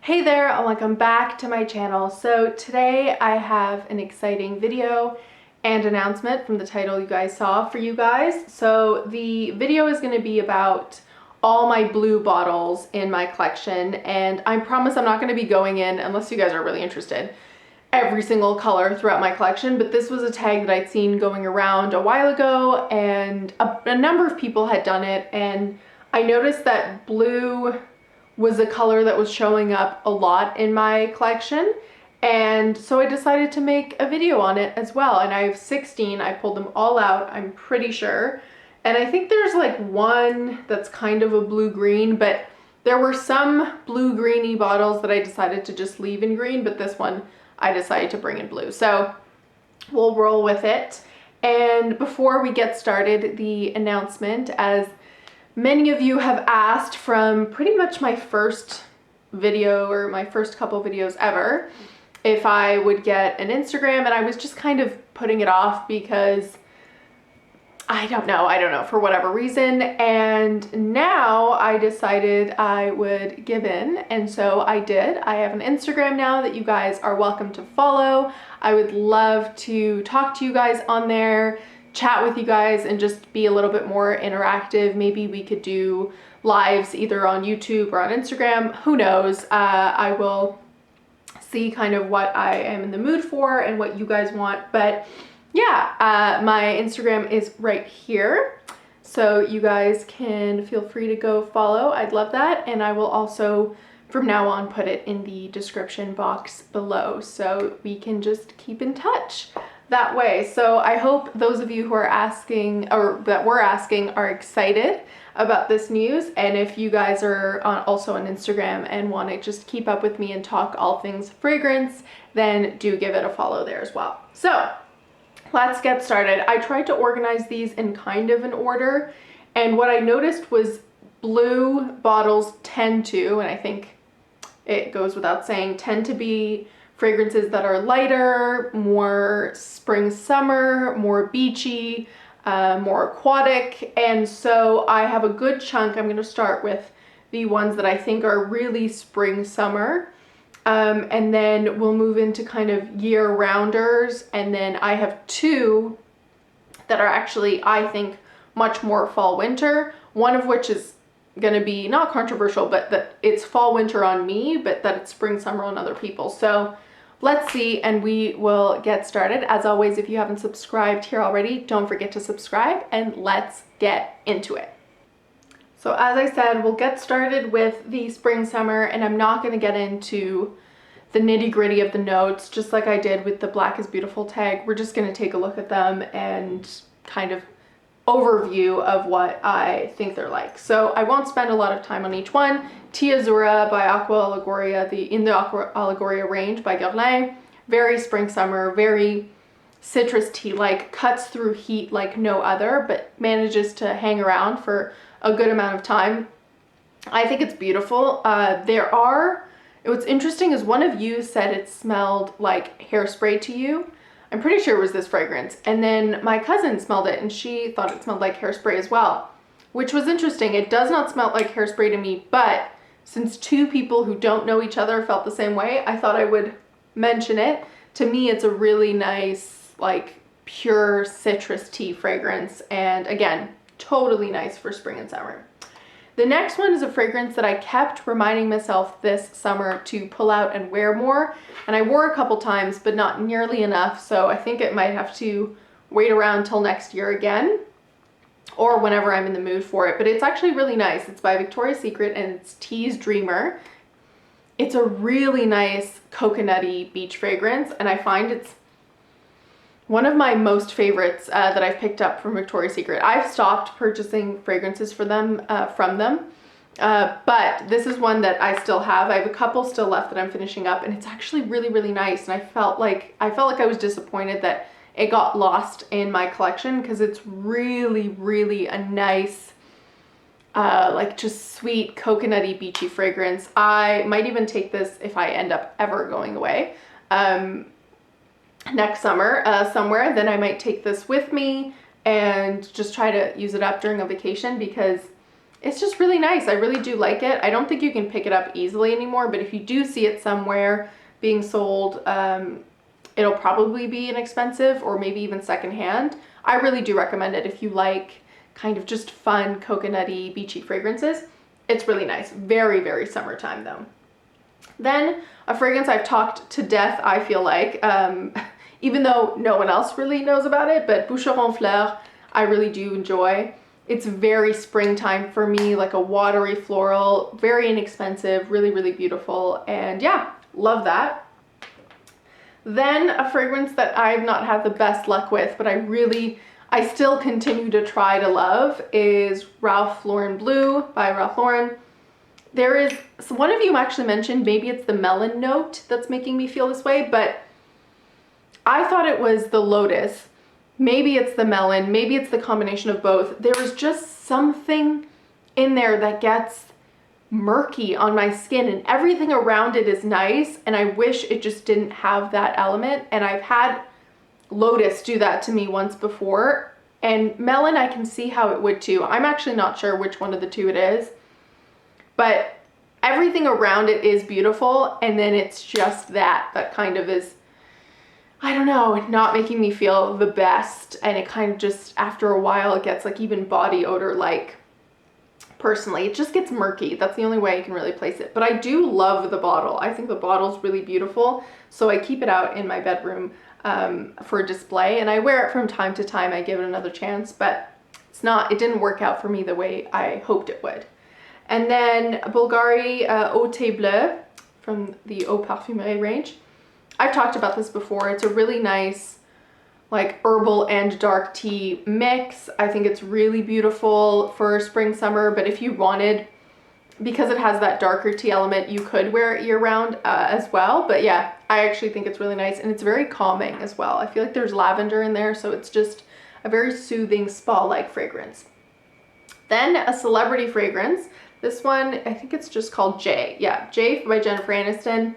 Hey there, and welcome back to my channel. So today I have an exciting video and announcement from the title you guys saw for you guys. So the video is going to be about all my blue bottles in my collection, and I promise I'm not going to be going in, unless you guys are really interested, every single color throughout my collection, but this was a tag that I'd seen going around a while ago, and a number of people had done it, and I noticed that blue was a color that was showing up a lot in my collection, and so I decided to make a video on it as well. And I have 16, I pulled them all out, I'm pretty sure, and I think there's like one that's kind of a blue-green, but there were some blue-greeny bottles that I decided to just leave in green, but this one I decided to bring in blue. So we'll roll with it. And before we get started, the announcement, as many of you have asked from pretty much my first video or my first couple videos ever, if I would get an Instagram, and I was just kind of putting it off because I don't know, for whatever reason, and now I decided I would give in, and so I did. I have an Instagram now that you guys are welcome to follow. I would love to talk to you guys on there, chat with you guys, and just be a little bit more interactive. Maybe we could do lives either on YouTube or on Instagram, who knows. I will see kind of what I am in the mood for and what you guys want, but yeah, my Instagram is right here, so you guys can feel free to go follow. I'd love that, and I will also from now on put it in the description box below so we can just keep in touch that way. So I hope those of you who are asking, or that were asking, are excited about this news, and if you guys are also on Instagram and want to just keep up with me and talk all things fragrance, then do give it a follow there as well. So let's get started. I tried to organize these in kind of an order, and what I noticed was blue bottles tend to, and I think it goes without saying, tend to be fragrances that are lighter, more spring summer, more beachy, more aquatic, and so I have a good chunk. I'm going to start with the ones that I think are really spring summer. And then we'll move into kind of year-rounders, and then I have two that are actually, I think, much more fall-winter, one of which is going to be not controversial, but that it's fall-winter on me, but that it's spring-summer on other people. So let's see, and we will get started. As always, if you haven't subscribed here already, don't forget to subscribe, and let's get into it. So as I said, we'll get started with the spring summer, and I'm not going to get into the nitty gritty of the notes, just like I did with the Black is Beautiful tag. We're just going to take a look at them and kind of overview of what I think they're like. So I won't spend a lot of time on each one. Teazzura by Avqua Allegoria, in the Avqua Allegoria range by Guerlain. Very spring summer, very citrus tea-like, cuts through heat like no other, but manages to hang around for a good amount of time. I think it's beautiful. What's interesting is one of you said it smelled like hairspray to you. I'm pretty sure it was this fragrance. And then my cousin smelled it and she thought it smelled like hairspray as well, which was interesting. It does not smell like hairspray to me, but since two people who don't know each other felt the same way, I thought I would mention it. To me, it's a really nice, like, pure citrus tea fragrance, and again, totally nice for spring and summer. The next one is a fragrance that I kept reminding myself this summer to pull out and wear more, and I wore a couple times, but not nearly enough, so I think it might have to wait around till next year again, or whenever I'm in the mood for it. But it's actually really nice. It's by Victoria's Secret, and it's Tease Dreamer. It's a really nice coconutty beach fragrance, and I find it's one of my most favorites that I've picked up from Victoria's Secret. I've stopped purchasing fragrances from them, but this is one that I still have. I have a couple still left that I'm finishing up, and it's actually really, really nice. And I felt like I was disappointed that it got lost in my collection, because it's really, really a nice, like, just sweet, coconutty, beachy fragrance. I might even take this if I end up ever going away next summer somewhere. Then I might take this with me and just try to use it up during a vacation, because it's just really nice. I really do like it. I don't think you can pick it up easily anymore, but if you do see it somewhere being sold, it'll probably be inexpensive or maybe even secondhand. I really do recommend it if you like kind of just fun, coconutty, beachy fragrances. It's really nice. Very, very summertime though. Then a fragrance I've talked to death, I feel like, even though no one else really knows about it, but Boucheron Fleurs, I really do enjoy. It's very springtime for me, like a watery floral, very inexpensive, really, really beautiful. And yeah, love that. Then a fragrance that I've not had the best luck with, but I still continue to try to love is Ralph Lauren Blue by Ralph Lauren. There is, so one of you actually mentioned maybe it's the melon note that's making me feel this way, but I thought it was the lotus. Maybe it's the melon, maybe it's the combination of both. There is just something in there that gets murky on my skin, and everything around it is nice, and I wish it just didn't have that element. And I've had lotus do that to me once before, and melon I can see how it would too. I'm actually not sure which one of the two it is, but everything around it is beautiful, and then it's just that kind of is, I don't know, not making me feel the best. And it kind of just, after a while, it gets like even body odor like. Personally, it just gets murky. That's the only way you can really place it. But I do love the bottle. I think the bottle's really beautiful, so I keep it out in my bedroom for display, and I wear it from time to time. I give it another chance, but it didn't work out for me the way I hoped it would. And then Bvlgari Eau The Bleu from the Eau Parfumerie range. I've talked about this before. It's a really nice, like, herbal and dark tea mix. I think it's really beautiful for spring, summer, but if you wanted, because it has that darker tea element, you could wear it year round as well. But yeah, I actually think it's really nice, and it's very calming as well. I feel like there's lavender in there, so it's just a very soothing spa-like fragrance. Then a celebrity fragrance. This one, I think it's just called J. Yeah, J by Jennifer Aniston.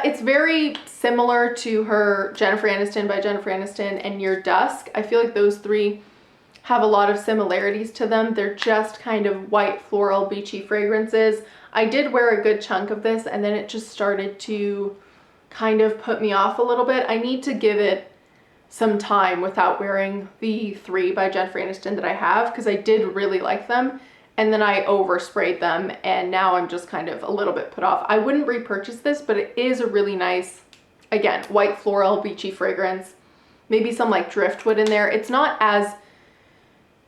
It's very similar to her Jennifer Aniston by Jennifer Aniston and Near Dusk. I feel like those three have a lot of similarities to them. They're just kind of white floral beachy fragrances. I did wear a good chunk of this, and then it just started to kind of put me off a little bit. I need to give it some time without wearing the three by Jennifer Aniston that I have, because I did really like them. And then I oversprayed them, and now I'm just kind of a little bit put off. I wouldn't repurchase this, but it is a really nice, again, white floral beachy fragrance. Maybe some like driftwood in there. It's not as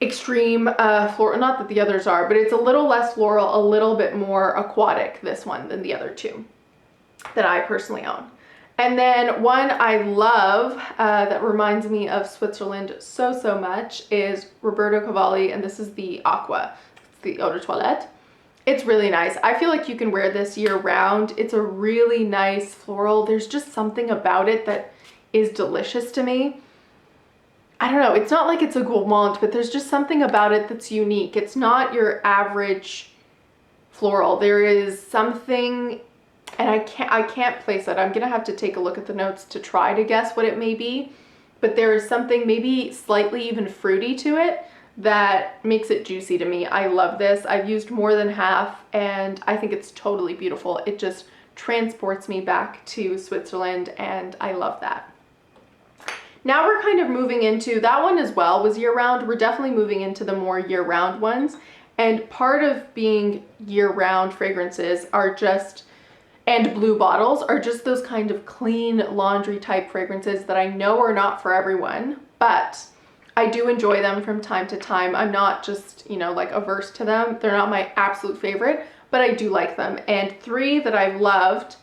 extreme floral, not that the others are, but it's a little less floral, a little bit more aquatic, this one, than the other two that I personally own. And then one I love that reminds me of Switzerland so much is Roberto Cavalli, and this is the Avqua. The eau de toilette. It's really nice. I feel like you can wear this year round. It's a really nice floral. There's just something about it that is delicious to me. I don't know, it's not like it's a gourmand, but there's just something about it that's unique. It's not your average floral. There is something, and I can't place it. I'm gonna have to take a look at the notes to try to guess what it may be, but there is something maybe slightly even fruity to it that makes it juicy to me. I love this. I've used more than half, and I think it's totally beautiful. It just transports me back to Switzerland, and I love that. Now we're kind of moving into, that one as well was year-round. We're definitely moving into the more year-round ones, and part of being year-round fragrances are just, and blue bottles, are just those kind of clean laundry type fragrances that I know are not for everyone, but I do enjoy them from time to time. I'm not just, you know, like averse to them. They're not my absolute favorite, but I do like them. And three that I've loved,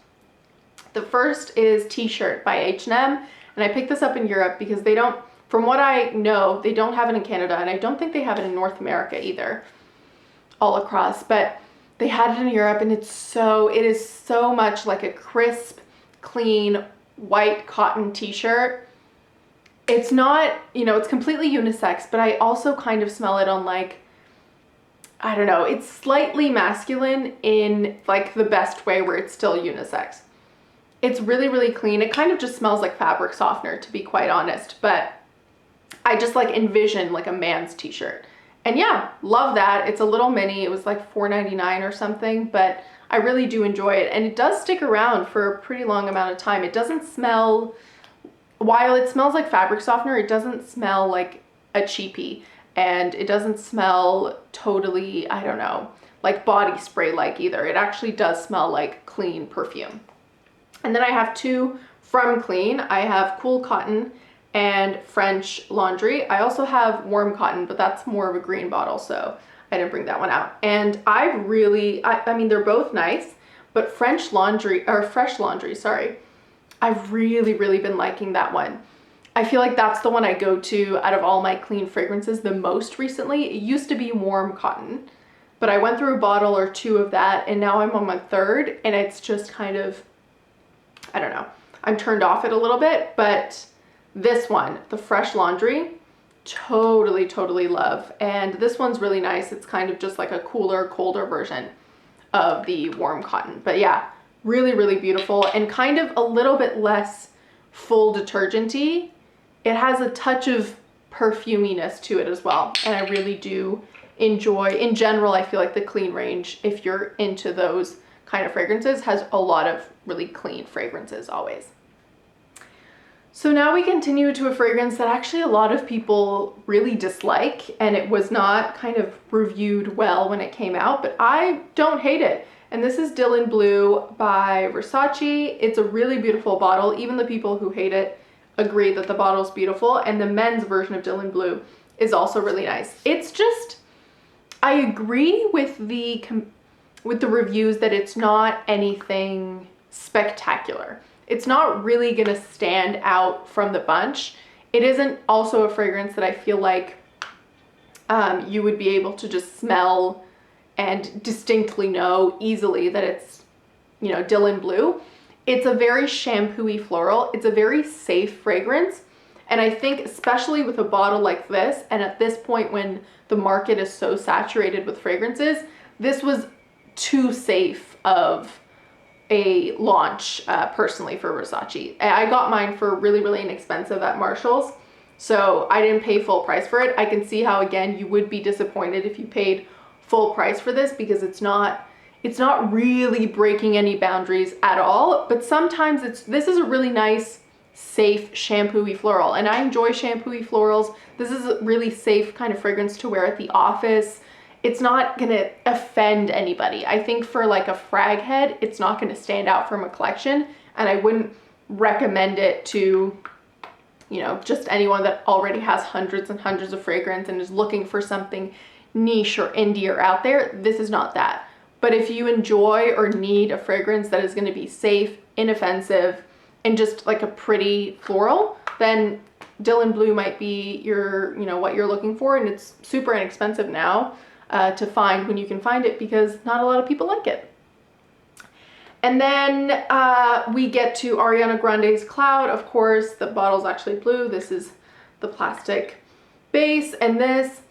the first is T-shirt by H&M. And I picked this up in Europe because they don't, from what I know, they don't have it in Canada, and I don't think they have it in North America either, all across, but they had it in Europe, and it is so much like a crisp, clean, white cotton T-shirt. It's not, you know, it's completely unisex, but I also kind of smell it on like, I don't know, it's slightly masculine in like the best way where it's still unisex. It's really clean. It kind of just smells like fabric softener, to be quite honest, but I just like envision like a man's T-shirt. And yeah, love that. It's a little mini. It was like $4.99 or something, but I really do enjoy it. And it does stick around for a pretty long amount of time. It doesn't smell, while it smells like fabric softener, it doesn't smell like a cheapie. And it doesn't smell totally, I don't know, like body spray like either. It actually does smell like clean perfume. And then I have two from Clean. I have Cool Cotton and French Laundry. I also have Warm Cotton, but that's more of a green bottle, so I didn't bring that one out. And I mean, they're both nice, but Fresh Laundry, sorry, I've really been liking that one. I feel like that's the one I go to out of all my Clean fragrances the most recently. It used to be Warm Cotton, but I went through a bottle or two of that, and now I'm on my third, and it's just kind of, I don't know, I'm turned off it a little bit. But this one, the Fresh Laundry, totally love. And this one's really nice. It's kind of just like a cooler, colder version of the Warm Cotton. But yeah, really beautiful, and kind of a little bit less full detergent-y. It has a touch of perfuminess to it as well, and I really do enjoy, in general, I feel like the Clean range, if you're into those kind of fragrances, has a lot of really clean fragrances always. So now we continue to a fragrance that actually a lot of people really dislike, and it was not kind of reviewed well when it came out, but I don't hate it. And this is Dylan Blue by Versace. It's a really beautiful bottle. Even the people who hate it agree that the bottle's beautiful, and the men's version of Dylan Blue is also really nice. It's just, I agree with the reviews that it's not anything spectacular. It's not really gonna stand out from the bunch. It isn't also a fragrance that I feel like you would be able to just smell and distinctly know easily that it's, you know, Dylan Blue. It's a very shampoo-y floral. It's a very safe fragrance. And I think especially with a bottle like this, and at this point when the market is so saturated with fragrances, this was too safe of a launch personally for Versace. I got mine for really inexpensive at Marshall's, so I didn't pay full price for it. I can see how, again, you would be disappointed if you paid full price for this, because it's not really breaking any boundaries at all. But sometimes this is a really nice, safe shampoo-y floral, and I enjoy shampoo-y florals. This is a really safe kind of fragrance to wear at the office. It's not gonna offend anybody. I think for like a frag head, it's not gonna stand out from a collection, and I wouldn't recommend it to, you know, just anyone that already has hundreds and hundreds of fragrance and is looking for something niche or indie or out there. This is not that. But if you enjoy or need a fragrance that is gonna be safe, inoffensive, and just like a pretty floral, then Dylan Blue might be your, you know, what you're looking for. And it's super inexpensive now to find when you can find it, because not a lot of people like it. And then we get to Ariana Grande's Cloud. Of course, the bottle's actually blue. This is the plastic base, and this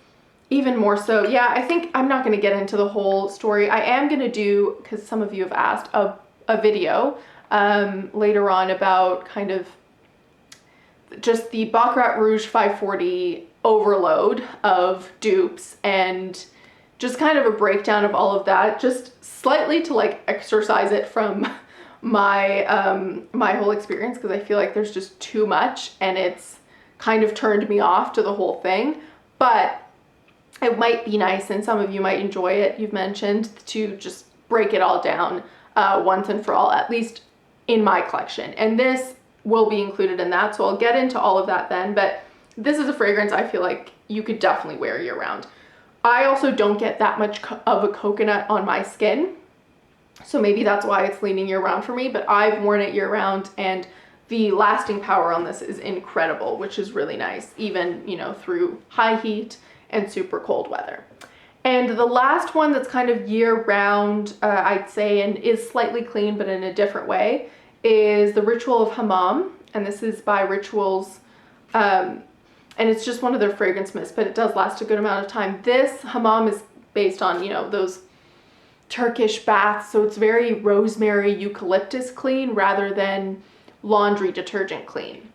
even more so. Yeah, I think I'm not going to get into the whole story. I am going to do, because some of you have asked, a video later on about kind of just the Baccarat Rouge 540 overload of dupes, and just kind of a breakdown of all of that, just slightly to like exercise it from my my whole experience, because I feel like there's just too much and it's kind of turned me off to the whole thing. But it might be nice, and some of you might enjoy it, you've mentioned, to just break it all down once and for all, at least in my collection. And this will be included in that, so I'll get into all of that then. But this is a fragrance I feel like you could definitely wear year round. I also don't get that much of a coconut on my skin, so maybe that's why it's leaning year round for me, but I've worn it year round, and the lasting power on this is incredible, which is really nice, even, you know, through high heat and super cold weather. And the last one that's kind of year round, I'd say, and is slightly clean but in a different way, is the Ritual of Hammam. And this is by Rituals, and it's just one of their fragrance mists, but it does last a good amount of time. This Hammam is based on, you know, those Turkish baths, so it's very rosemary eucalyptus clean rather than laundry detergent clean.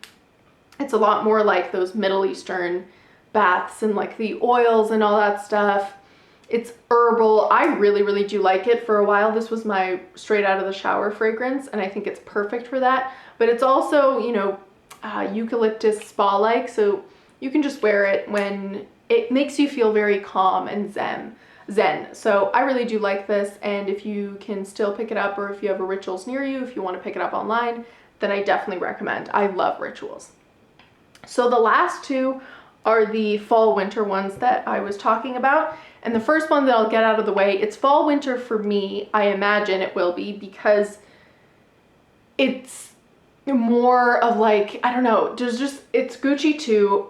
It's a lot more like those Middle Eastern baths and like the oils and all that stuff. It's herbal. I really, really do like it. For a while, this was my straight out of the shower fragrance, and I think it's perfect for that. But it's also, you know, eucalyptus spa-like, so you can just wear it when it makes you feel very calm and zen. So I really do like this, and if you can still pick it up, or if you have a Rituals near you, if you want to pick it up online, then I definitely recommend. I love Rituals. So the last two are the fall winter ones that I was talking about. And the first one that I'll get out of the way, it's fall winter for me. I imagine it will be, because it's more of like, I don't know, it's Gucci too.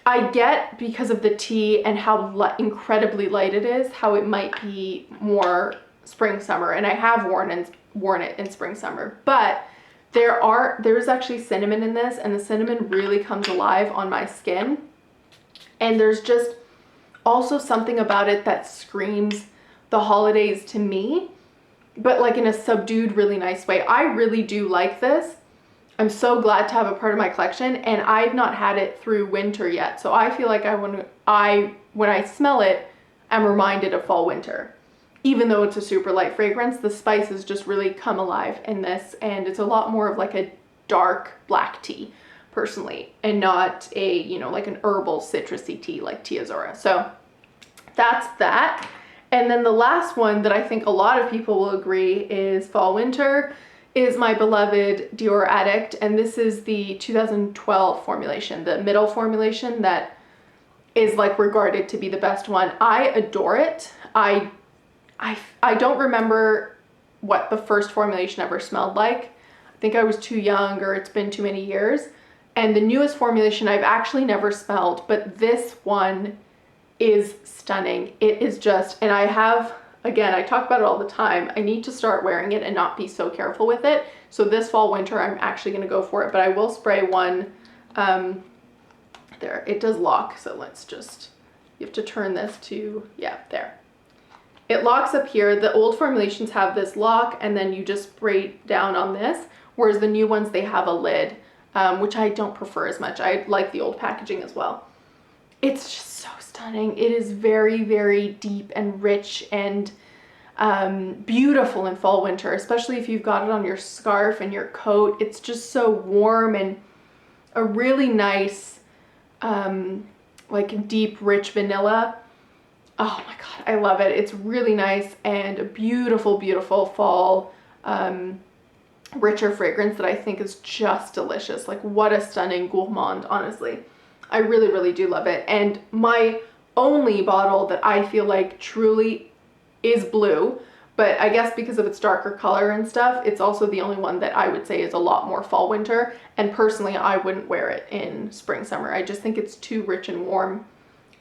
I get, because of the tea and how incredibly light it is, how it might be more spring summer, and I have worn it in spring summer, but there's actually cinnamon in this, and the cinnamon really comes alive on my skin, and there's just also something about it that screams the holidays to me, but like in a subdued, really nice way. I really do like this. I'm so glad to have a part of my collection, and I've not had it through winter yet, so I feel like when I smell it, I'm reminded of fall winter. Even though it's a super light fragrance, the spices just really come alive in this, and it's a lot more of like a dark black tea, personally, and not a, you know, like an herbal citrusy tea like Teazzura. So that's that. And then the last one that I think a lot of people will agree is fall winter is my beloved Dior Addict, and this is the 2012 formulation, the middle formulation that is like regarded to be the best one. I adore it. I don't remember what the first formulation ever smelled like. I think I was too young, or it's been too many years. And the newest formulation I've actually never smelled, but this one is stunning. It is just, and I have, again, I talk about it all the time, I need to start wearing it and not be so careful with it. So this fall winter, I'm actually gonna go for it, but I will spray one, there, it does lock, so let's just, you have to turn this to, yeah, there. It locks up here. The old formulations have this lock, and then you just spray down on this, whereas the new ones, they have a lid, which I don't prefer as much. I like the old packaging as well. It's just so stunning. It is very, very deep and rich and beautiful in fall winter, especially if you've got it on your scarf and your coat. It's just so warm and a really nice, like deep, rich vanilla. Oh my God, I love it. It's really nice and a beautiful, beautiful fall, richer fragrance that I think is just delicious. Like, what a stunning gourmand, honestly. I really, really do love it. And my only bottle that I feel like truly is blue, but I guess because of its darker color and stuff, it's also the only one that I would say is a lot more fall winter. And personally, I wouldn't wear it in spring summer. I just think it's too rich and warm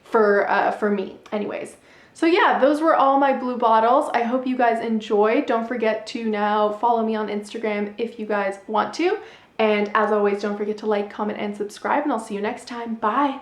for me anyways. So yeah, those were all my blue bottles. I hope you guys enjoyed. Don't forget to now follow me on Instagram if you guys want to. And as always, don't forget to like, comment, and subscribe, and I'll see you next time. Bye.